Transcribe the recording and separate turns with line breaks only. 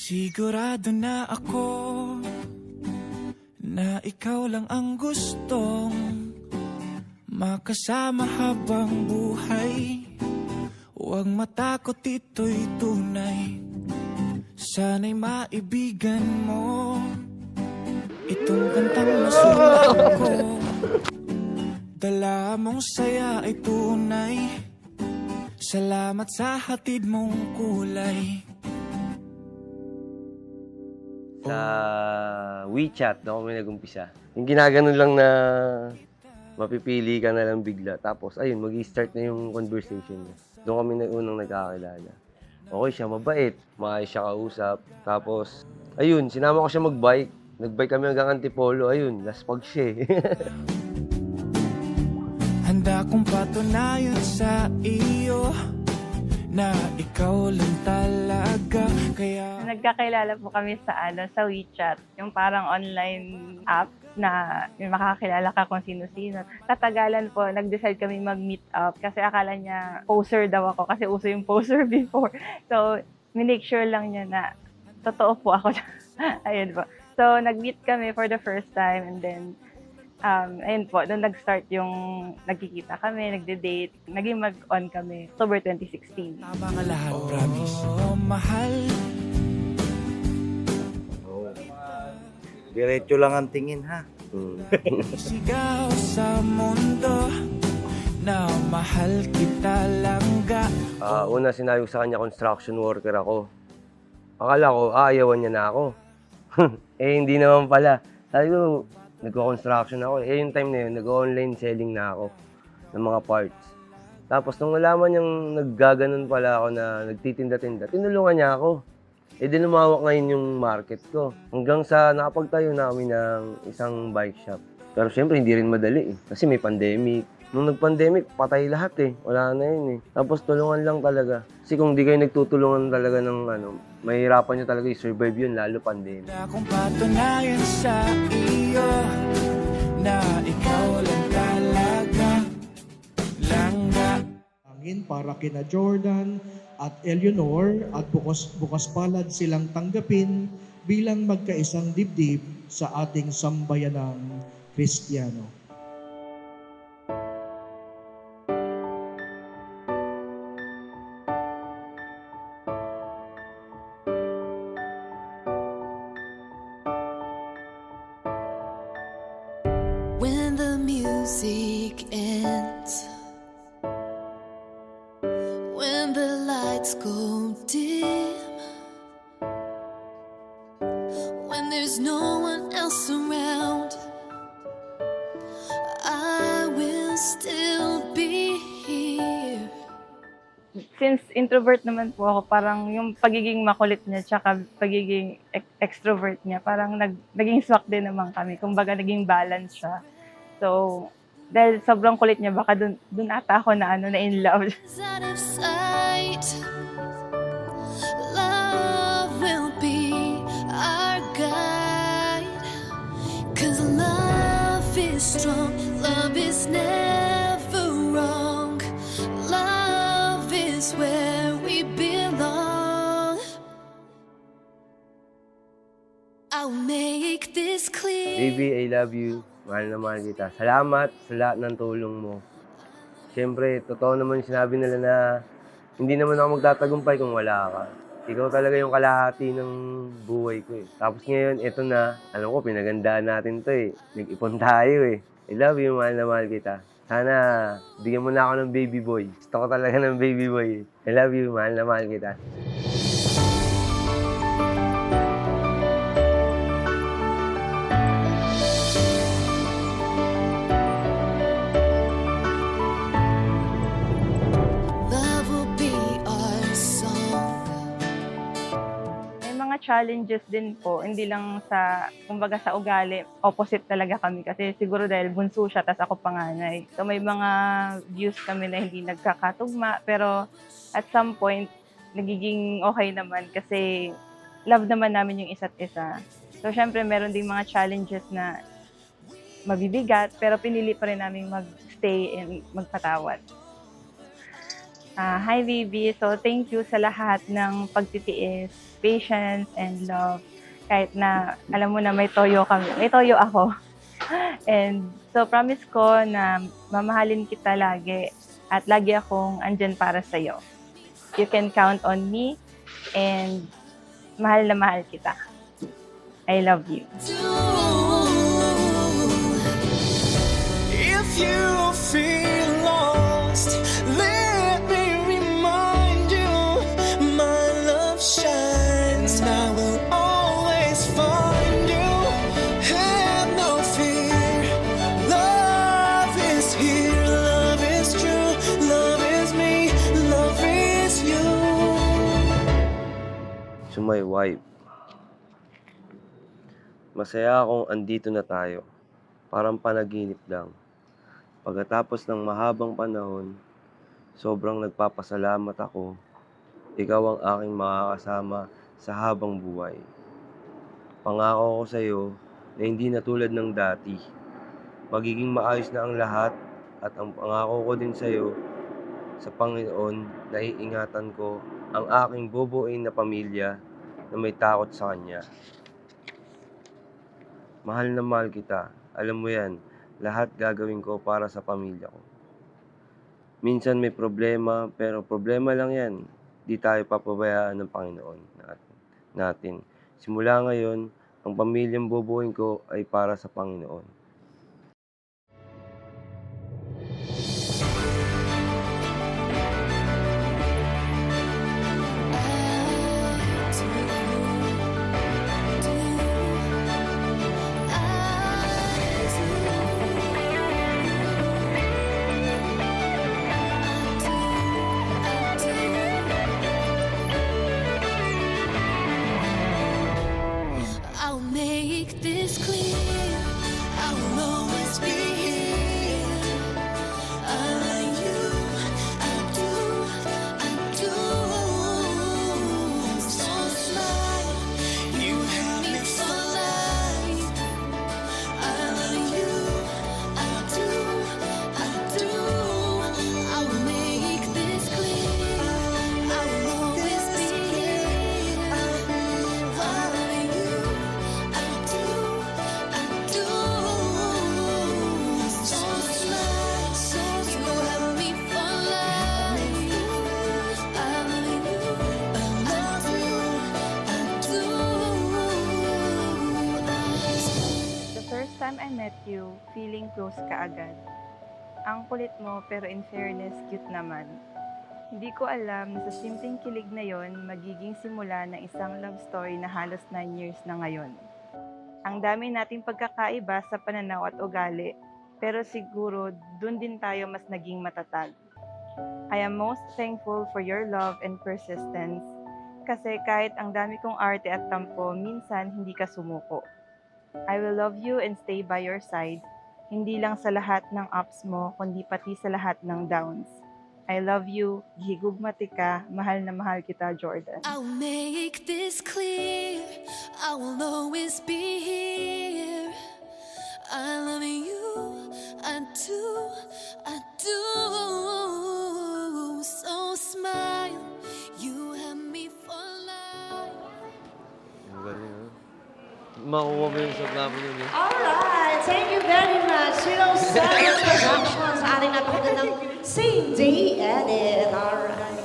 Sigurado na ako na ikaw lang ang gustong makasama habang buhay. Huwag matakot, ito'y tunay. Sana'y maibigan mo itong kantang nasulat ko. Dala mong saya ay tunay. Salamat sa hatid mong kulay.
Sa WeChat, doon kami nag-umpisa. Yung ginaganon lang na mapipili ka na lang bigla. Tapos, ayun, mag-i-start na yung conversation niya. Doon kami unang nagkakilala. Okay siya, mabait. Maayos siya kausap. Tapos, ayun, sinama ko siya mag-bike. Nag-bike kami hanggang Antipolo. Ayun, laspag siya eh.
Handa kong patunayan sa iyo na ikaw lang talaga. Kaya
Nagkakilala po kami sa WeChat, yung parang online app na may makakilala ka kung sino-sino. Tatagalan po, nag-decide kami mag-meet up kasi akala niya poser daw ako kasi uso yung poser before. So, minake sure lang niya na totoo po ako. Ayun po. So, nag-meet kami for the first time and then ayun po, doon nag-start yung nagkikita kami, nagde-date, naging mag-on kami, October 2016.
tama ka lahat, promise. Oh, mahal.
Diretso lang ang tingin, ha?
Sigaw sa mundo na mahal kita langga.
Una sinabi ko sa kanya, construction worker ako. Akala ko, aayawan niya na ako. Eh, hindi naman pala. Sabi ko, nagko-construction ako. Eh, yung time na yun, nag-online selling na ako ng mga parts. Tapos, nung nalaman niyang naggaganon pala ako na nagtitinda-tinda, tinulungan niya ako. Eh, di lumawak ngayon yung market ko. Hanggang sa nakapagtayo na kami ng isang bike shop. Pero syempre, hindi rin madali eh. Kasi may pandemic. Nung nag-pandemic, patay lahat eh. Wala na yun eh. Tapos tulungan lang talaga. Kasi kung di kayo nagtutulungan talaga ng mahirapan nyo talaga i-survive yun, lalo pandemic.
Handa kong patunayan sa iyo na ikaw lang talaga langga.
Para kina Jordan at Eleanor at bukas palad silang tanggapin bilang magkaisang dibdib sa ating sambayanang Kristiyano.
When the music ends, when the lights go dim, when there's no one else around, I will still be here.
Since introvert naman po ako, parang yung pagiging makulit niya tsaka pagiging extrovert niya, parang naging swak din naman kami. Kumbaga, naging balance siya. So, dahil sobrang kulit niya, baka dun ata ako na in love.
Is out of sight. Love will be our guide. 'Cause love is strong, love is never wrong. Love is where we belong. I'll make this clear.
Baby, I love you. Mahal na mahal kita. Salamat sa lahat ng tulong mo. Siyempre, totoo naman yung sinabi nila na hindi naman ako magtatagumpay kung wala ka. Ikaw talaga yung kalahati ng buhay ko eh. Tapos ngayon, eto na. Alam ko, pinagandaan natin to eh. Nag-ipon tayo eh. I love you, mahal na mahal kita. Sana, bigyan mo na ako ng baby boy. Gusto ko talaga ng baby boy eh. I love you, mahal na mahal kita.
Love will be our song.
May mga challenges din po, hindi lang sa, kumbaga sa ugali, opposite talaga kami kasi siguro dahil bunso siya, tas ako panganay. So may mga views kami na hindi nagkakatugma, pero at some point, nagiging okay naman kasi love naman namin yung isa't isa. So syempre meron ding mga challenges na mabibigat, pero pinili pa rin namin mag-stay and magpatawad. Hi, baby. So, thank you sa lahat ng pagtitiis, patience, and love. Kahit na, alam mo na may toyo kami. May toyo ako. And so, promise ko na mamahalin kita lagi at lagi akong andyan para sa'yo. You can count on me and mahal na mahal kita. I love you.
If you feel lost, let me remind you, my love shines, and I will always find you. Have no fear, love is here, love is true, love is me, love is you.
To my wife. Masaya akong andito na tayo. Parang panaginip lang. Pagkatapos ng mahabang panahon, sobrang nagpapasalamat ako. Ikaw ang aking makakasama sa habang buhay. Pangako ko sa iyo na hindi na tulad ng dati. Magiging maayos na ang lahat at ang pangako ko din sa iyo sa Panginoon na iingatan ko ang aking bubuin na pamilya na may takot sa Kanya. Mahal na mahal kita. Alam mo yan, lahat gagawin ko para sa pamilya ko. Minsan may problema, pero problema lang yan. Di tayo papabayaan ng Panginoon natin. Simula ngayon, ang pamilyang bubuin ko ay para sa Panginoon.
I'll make this clear. I will always be here. I love you. I do. I do. So smile. You have me for life. I love you. I do. I do. I will make this clear. I will always be here. I love you. I do. I do. So smile. So you have me for life. I love you. I love you. I do.
The first time I met you, feeling close ka agad. Ang kulit mo pero in fairness, cute naman. Hindi ko alam na sa simpleng kilig na yon magiging simula ng isang love story na halos 9 years na ngayon. Ang dami nating pagkakaiba sa pananaw at ugali, pero siguro dun din tayo mas naging matatag. I am most thankful for your love and persistence kasi kahit ang dami kong arte at tampo, minsan hindi ka sumuko. I will love you and stay by your side, hindi lang sa lahat ng ups mo, kundi pati sa lahat ng downs. I love you, gihigugmati ka, mahal na mahal kita, Jordan.
I'll make this clear. I will always be here. I love you. I do. I do. So smile. You have me for life.
Ang galing, ha? Makuha mo yung sa plabo nun, eh.
Alright, thank you very much. Zero Seven Productions, ating napakagandang Cindy Edit. Alright.